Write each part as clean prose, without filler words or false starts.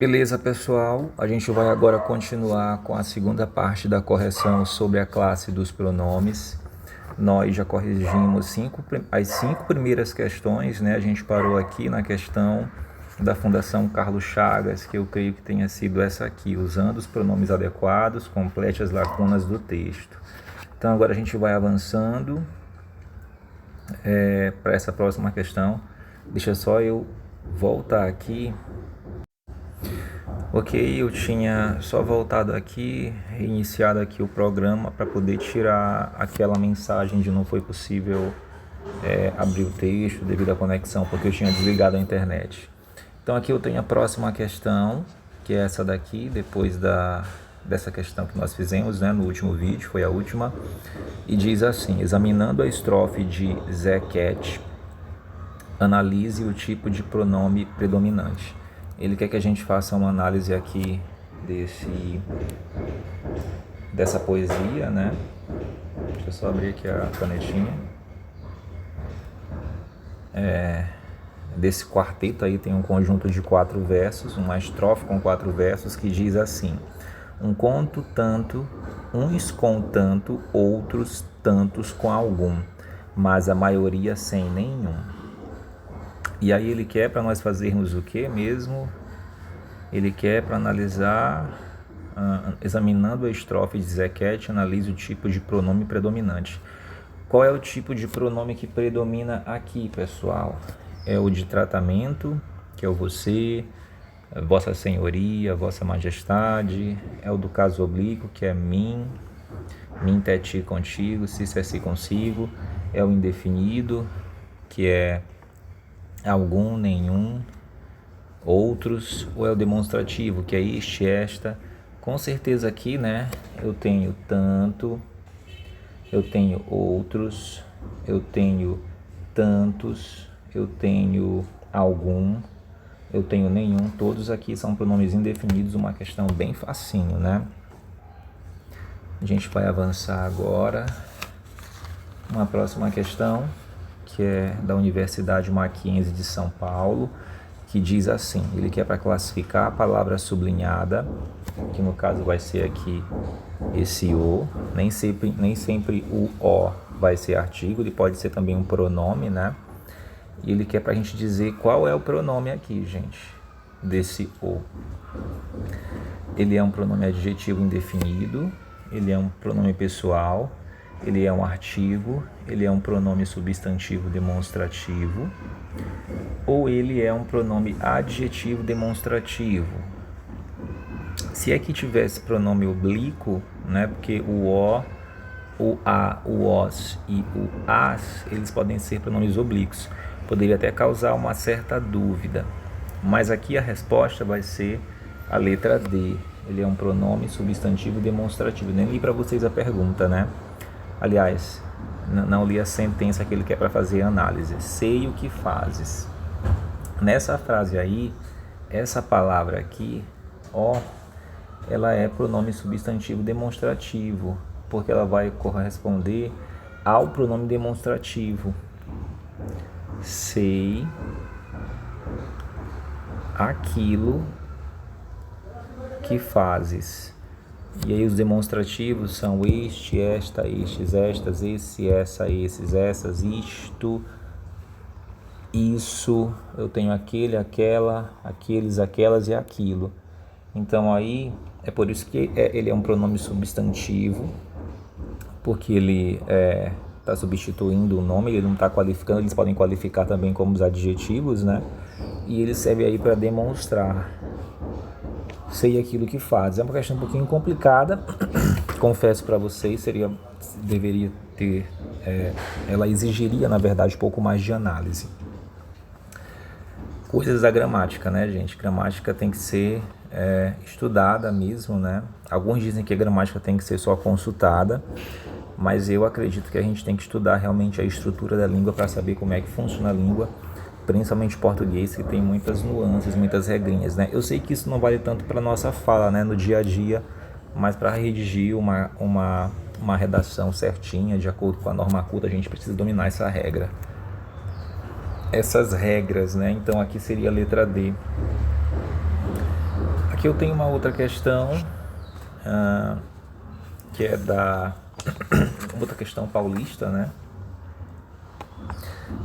Beleza, pessoal? A gente vai agora continuar com a segunda parte da correção sobre a classe dos pronomes. Nós já corrigimos as cinco primeiras questões, né? A gente parou aqui na questão da Fundação Carlos Chagas, que eu creio que tenha sido essa aqui: usando os pronomes adequados, complete as lacunas do texto. Então agora a gente vai avançando para essa próxima questão. Deixa só eu voltar aqui. Ok, eu tinha só voltado aqui, reiniciado aqui o programa para poder tirar aquela mensagem de não foi possível abrir o texto devido à conexão, porque eu tinha desligado a internet. Então aqui eu tenho a próxima questão, que é essa daqui, depois dessa questão que nós fizemos, né, no último vídeo, foi a última, e diz assim: examinando a estrofe de Zequete, analise o tipo de pronome predominante. Ele quer que a gente faça uma análise aqui dessa poesia, né? Deixa eu só abrir aqui a canetinha. Desse quarteto aí tem um conjunto de 4 versos, uma estrofe com 4 versos que diz assim: um conto tanto, uns com tanto, outros tantos com algum, mas a maioria sem nenhum. E aí ele quer para nós fazermos o que mesmo? Ele quer para analisar, examinando a estrofe de Zequete, analise o tipo de pronome predominante. Qual é o tipo de pronome que predomina aqui, pessoal? É o de tratamento, que é o você, vossa senhoria, vossa majestade. É o do caso oblíquo, que é mim te ti contigo, se se consigo. É o indefinido, que é algum, nenhum, outros, ou é o demonstrativo, que é este, esta. Com certeza aqui, né, eu tenho tanto, eu tenho outros, eu tenho tantos, eu tenho algum, eu tenho nenhum. Todos aqui são pronomes indefinidos, uma questão bem facinho, né? A gente vai avançar agora. Uma próxima questão, que é da Universidade Mackenzie de São Paulo, que diz assim: ele quer para classificar a palavra sublinhada, que no caso vai ser aqui esse o, nem sempre o o vai ser artigo, ele pode ser também um pronome, né? E ele quer para a gente dizer qual é o pronome aqui, gente, desse o. Ele é um pronome adjetivo indefinido, ele é um pronome pessoal, ele é um artigo, ele é um pronome substantivo demonstrativo, ou ele é um pronome adjetivo demonstrativo. Se aqui tivesse pronome oblíquo, né, porque o a, o os e o as, eles podem ser pronomes oblíquos. Poderia até causar uma certa dúvida, mas aqui a resposta vai ser a letra D. Ele é um pronome substantivo demonstrativo. Nem li para vocês a pergunta, né? Aliás, não li a sentença que ele quer para fazer a análise. Sei o que fazes. Nessa frase aí, essa palavra aqui, ó, ela é pronome substantivo demonstrativo, porque ela vai corresponder ao pronome demonstrativo. Sei aquilo que fazes. E aí os demonstrativos são este, esta, estes, estas, esse, essa, esses, essas, isto, isso. Eu tenho aquele, aquela, aqueles, aquelas e aquilo. Então aí é por isso que ele é um pronome substantivo, porque ele está substituindo o nome, ele não está qualificando. Eles podem qualificar também como os adjetivos, né? E ele serve aí para demonstrar. Sei aquilo que faz. É uma questão um pouquinho complicada, confesso para vocês, deveria ter, ela exigiria, na verdade, um pouco mais de análise. Coisas da gramática, né, gente? Gramática tem que ser estudada mesmo, né? Alguns dizem que a gramática tem que ser só consultada, mas eu acredito que a gente tem que estudar realmente a estrutura da língua para saber como é que funciona a língua, principalmente português, que tem muitas nuances, muitas regrinhas, né? Eu sei que isso não vale tanto para nossa fala, né, no dia a dia, mas para redigir uma redação certinha, de acordo com a norma culta, a gente precisa dominar essa regra. Essas regras, né? Então aqui seria a letra D. Aqui eu tenho uma outra questão, que é da outra questão paulista, né?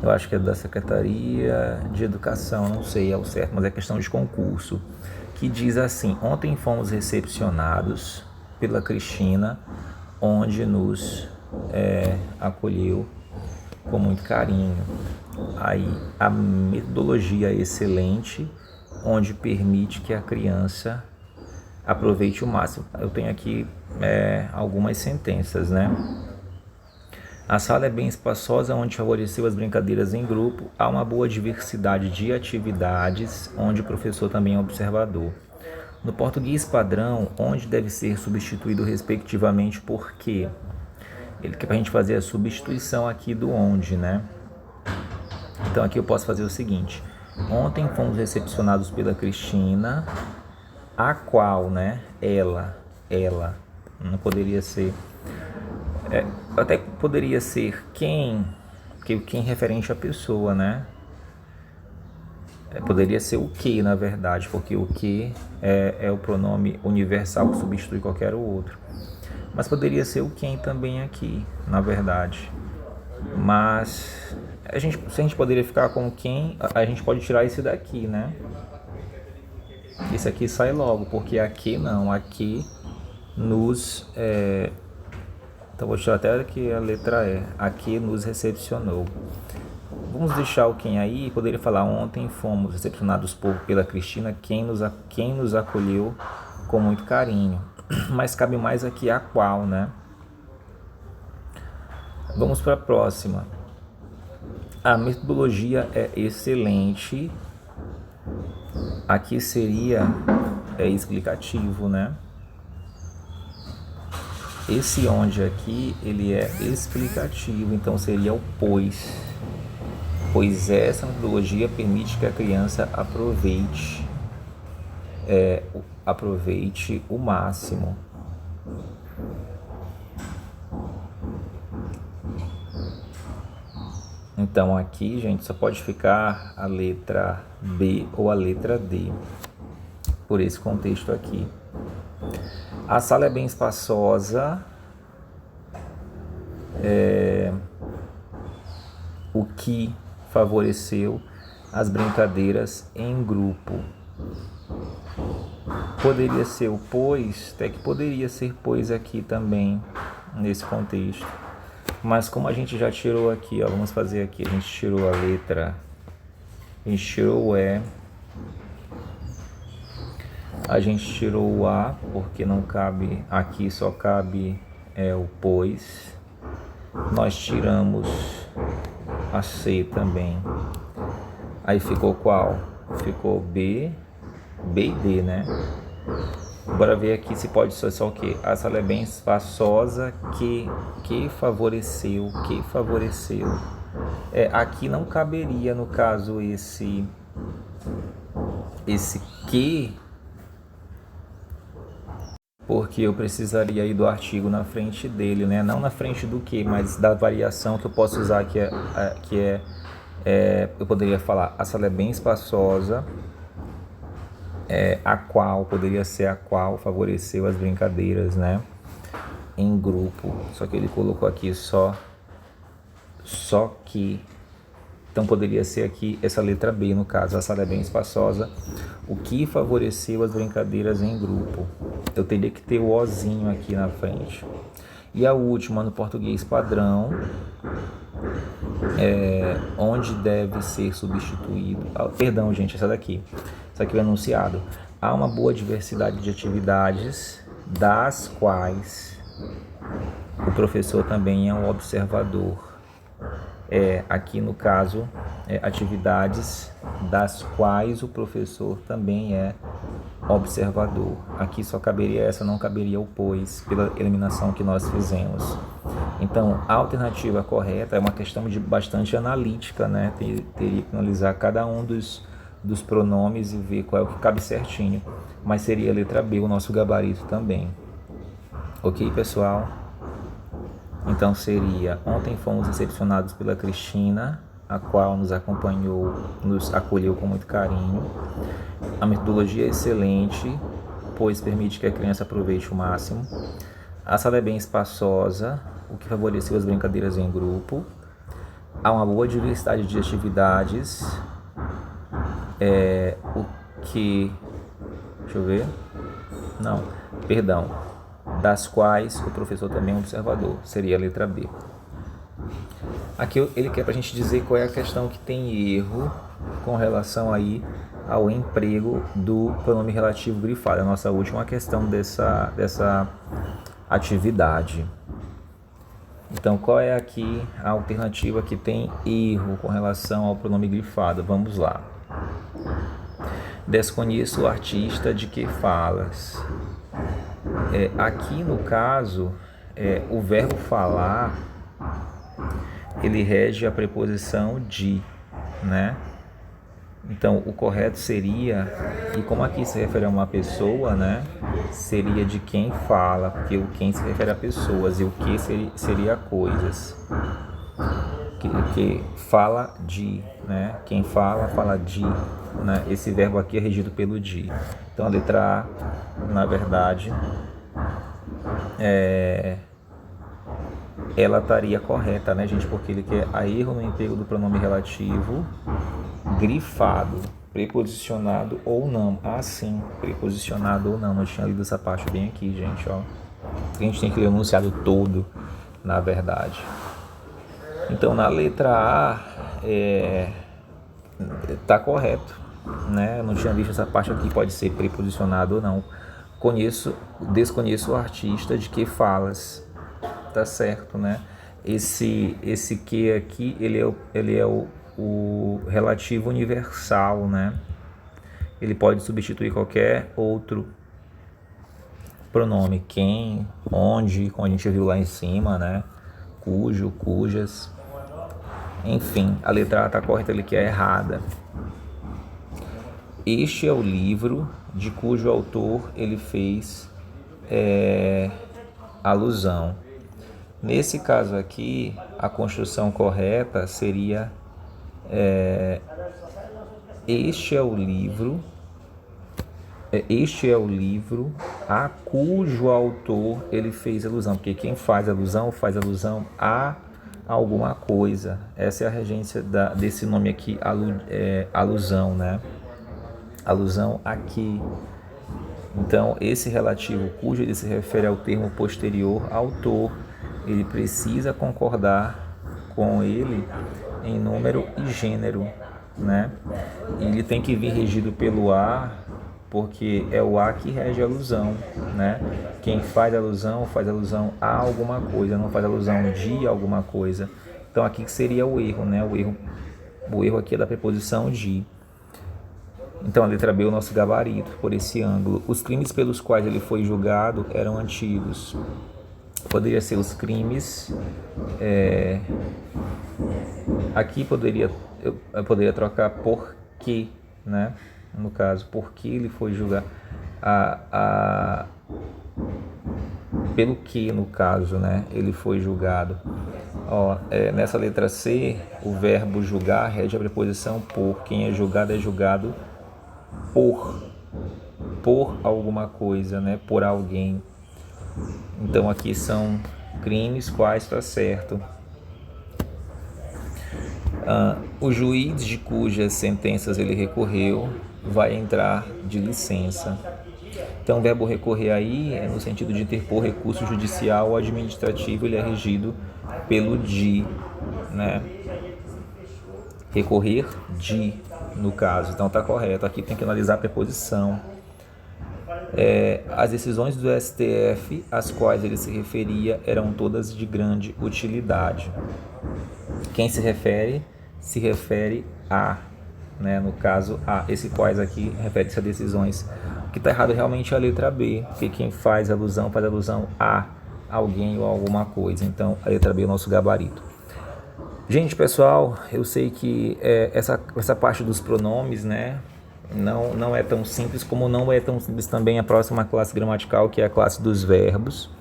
Eu acho que é da Secretaria de Educação, não sei ao certo, mas é questão de concurso, que diz assim: ontem fomos recepcionados pela Cristina, onde nos acolheu com muito carinho. Aí a metodologia é excelente, onde permite que a criança aproveite o máximo. Eu tenho aqui algumas sentenças, né? A sala é bem espaçosa, onde favoreceu as brincadeiras em grupo. Há uma boa diversidade de atividades, onde o professor também é observador. No português padrão, onde deve ser substituído respectivamente por quê? Ele quer para a gente fazer a substituição aqui do onde, né? Então aqui eu posso fazer o seguinte: ontem fomos recepcionados pela Cristina, a qual, né? Ela, não poderia ser, até poderia ser quem referente à pessoa, né? Poderia ser o que, na verdade, porque o que é o pronome universal que substitui qualquer outro. Mas poderia ser o quem também aqui, na verdade. Mas se a gente poderia ficar com quem, a gente pode tirar esse daqui, né? Esse aqui sai logo, porque aqui não, aqui nos... então vou tirar até aqui a letra E, aqui nos recepcionou. Vamos deixar o quem aí, poderia falar: ontem fomos recepcionados pela Cristina, quem nos acolheu com muito carinho. Mas cabe mais aqui a qual, né? Vamos para a próxima. A metodologia é excelente. Aqui seria explicativo, né? Esse onde aqui, ele é explicativo, então seria o pois. Pois essa metodologia permite que a criança aproveite o máximo. Então aqui, gente, só pode ficar a letra B ou a letra D, por esse contexto aqui. A sala é bem espaçosa. O que favoreceu as brincadeiras em grupo. Poderia ser o pois, até que poderia ser pois aqui também, nesse contexto. Mas como a gente já tirou aqui, ó, vamos fazer aqui, a gente tirou a letra, a gente tirou o E, a gente tirou o A, porque não cabe, aqui só cabe o pois. Nós tiramos a C também. Aí ficou qual? Ficou B e D, né? Bora ver aqui se pode ser só o quê? A sala é bem espaçosa, que favoreceu. Aqui não caberia, no caso, esse que, porque eu precisaria ir do artigo na frente dele, né? Não na frente do que, mas da variação que eu posso usar, eu poderia falar: a sala é bem espaçosa, a qual, poderia ser a qual favoreceu as brincadeiras, né? Em grupo. Só que ele colocou aqui só que. Então poderia ser aqui essa letra B, no caso: a sala é bem espaçosa, o que favoreceu as brincadeiras em grupo. Eu teria que ter o ozinho aqui na frente. E a última, no português padrão, onde deve ser substituído. Perdão, gente, essa daqui. Essa aqui é o enunciado. Há uma boa diversidade de atividades, das quais o professor também é um observador. Aqui no caso, atividades das quais o professor também é observador. Aqui só caberia essa, não caberia o pois, pela eliminação que nós fizemos. Então, a alternativa correta é uma questão bastante analítica, né? Teria que analisar cada um dos pronomes e ver qual é o que cabe certinho. Mas seria a letra B, o nosso gabarito também. Ok, pessoal? Então seria: ontem fomos recepcionados pela Cristina, a qual nos acolheu com muito carinho. A metodologia é excelente, pois permite que a criança aproveite o máximo. A sala é bem espaçosa, o que favoreceu as brincadeiras em grupo. Há uma boa diversidade de atividades, o que... Deixa eu ver. Não, perdão. Das quais o professor também é um observador. Seria a letra B. Aqui ele quer para a gente dizer qual é a questão que tem erro com relação aí ao emprego do pronome relativo grifado. É a nossa última questão dessa atividade. Então, qual é aqui a alternativa que tem erro com relação ao pronome grifado? Vamos lá. Desconheço o artista de que falas. Aqui no caso, o verbo falar, ele rege a preposição de, né? Então, o correto seria, e como aqui se refere a uma pessoa, né? Seria de quem fala, porque o quem se refere a pessoas e o que seria coisas. Que fala de, né? Quem fala, fala de, né? Esse verbo aqui é regido pelo de. Então, a letra A, na verdade, ela estaria correta, né, gente? Porque ele quer a erro no emprego do pronome relativo grifado, preposicionado ou não. Ah, sim, preposicionado ou não. Não tinha lido essa parte bem aqui, gente, ó. A gente tem que ler o enunciado todo, na verdade. Então, na letra A, tá correto, né? Eu não tinha visto essa parte aqui, pode ser preposicionado ou não. Desconheço o artista de que falas. Tá certo, né? Esse que aqui, ele é o relativo universal, né? Ele pode substituir qualquer outro pronome. Quem, onde, como a gente viu lá em cima, né? Cujo, cujas. Enfim, a letra A está correta, ele que é errada. Este é o livro de cujo autor ele fez alusão. Nesse caso aqui, a construção correta seria este é o livro a cujo autor ele fez alusão, porque quem faz alusão a alguma coisa. Essa é a regência desse nome aqui, alusão, né? Alusão aqui. Então, esse relativo cujo ele se refere ao termo posterior autor. Ele precisa concordar com ele em número e gênero, né? Ele tem que vir regido pelo A, porque é o A que rege a alusão, né? Quem faz alusão a alguma coisa, não faz alusão de alguma coisa. Então aqui que seria o erro, né? O erro aqui é da preposição de. Então a letra B é o nosso gabarito por esse ângulo. Os crimes pelos quais ele foi julgado eram antigos. Poderia ser os crimes. Aqui eu poderia trocar por que, né? No caso, por que ele foi julgado. Pelo que, no caso, né? Ele foi julgado. Nessa letra C, o verbo julgar rege a preposição por. Quem é julgado por alguma coisa, né? Por alguém. Então aqui são crimes quais está certo. O juiz de cujas sentenças ele recorreu vai entrar de licença. Então o verbo recorrer aí é no sentido de interpor recurso judicial ou administrativo, ele é regido pelo de, né? Recorrer de, no caso. Então está correto. Aqui tem que analisar a preposição. As decisões do STF às quais ele se referia eram todas de grande utilidade. Quem se refere a, né? No caso, a. Esse quais aqui refere-se a decisões. O que está errado realmente é a letra B, porque quem faz alusão a alguém ou alguma coisa. Então, a letra B é o nosso gabarito. Gente, pessoal, eu sei que essa parte dos pronomes, né? Não é tão simples, como não é tão simples também a próxima classe gramatical, que é a classe dos verbos.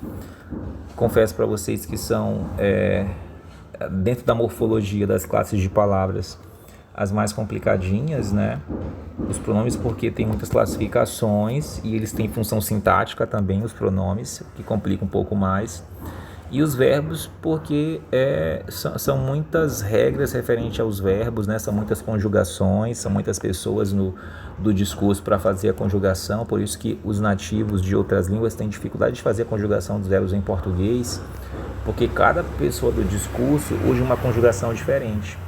Confesso para vocês que são, dentro da morfologia das classes de palavras, as mais complicadinhas, né? Os pronomes porque tem muitas classificações e eles têm função sintática também, os pronomes, que complica um pouco mais. E os verbos porque são muitas regras referentes aos verbos, né? São muitas conjugações, são muitas pessoas do discurso para fazer a conjugação, por isso que os nativos de outras línguas têm dificuldade de fazer a conjugação dos verbos em português, porque cada pessoa do discurso usa uma conjugação diferente.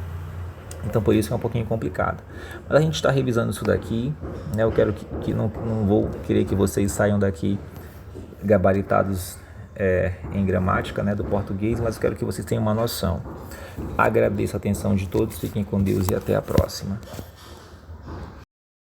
Então por isso que é um pouquinho complicado. Mas a gente está revisando isso daqui, né? Eu quero que não vou querer que vocês saiam daqui gabaritados em gramática, né, do português, mas eu quero que vocês tenham uma noção. Agradeço a atenção de todos, fiquem com Deus e até a próxima.